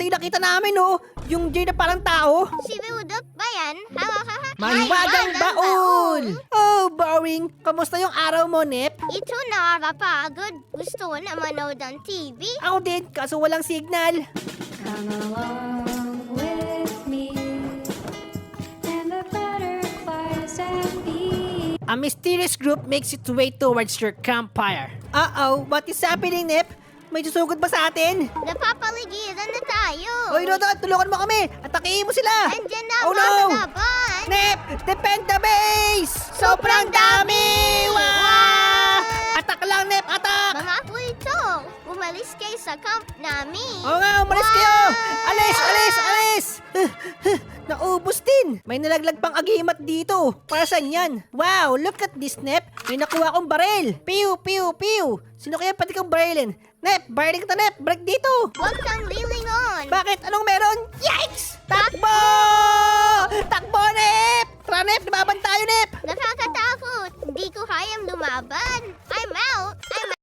Ito yung nakita namin, oh. Yung Jay na parang tao. Si Budok ba yan? Mahiwagang baul! Oh, boring. Kamusta yung araw mo, Nep? Ito nakakapagod. Gusto ko na manood ng TV. Ako din, kaso walang signal. Come along with me, and the butterflies and bees. A mysterious group makes its way towards your campfire. Uh-oh, what is happening, Nep? May susugod ba sa atin? Napapaligiran na tayo. Oy, Rodot, tulungan mo kami! Atakihin mo sila! Andyan na Oh, ang no! mga laban. Nep! Defend the base! Sobrang dami! Wow! Atak lang, Nep! Atak! Mga pulito, umalis kayo sa camp namin. Oo nga, umalis kayo! Alis! Alis! Alis! Naubos din! May nalaglag pang agimat dito. Para saan yan? Wow! Look at this, Nep! May nakuha akong baril! Pew! Pew! Pew! Sino kaya pati kang barilin? Nep! Barilin kita, Nep! Break dito! Huwag kang lilingon. Bakit? Anong meron? Yikes! Takbo! Takbo, Nep! Tara, Nep! Lumaban tayo, Nep! Nakakatakot. Hindi ko kayang lumaban.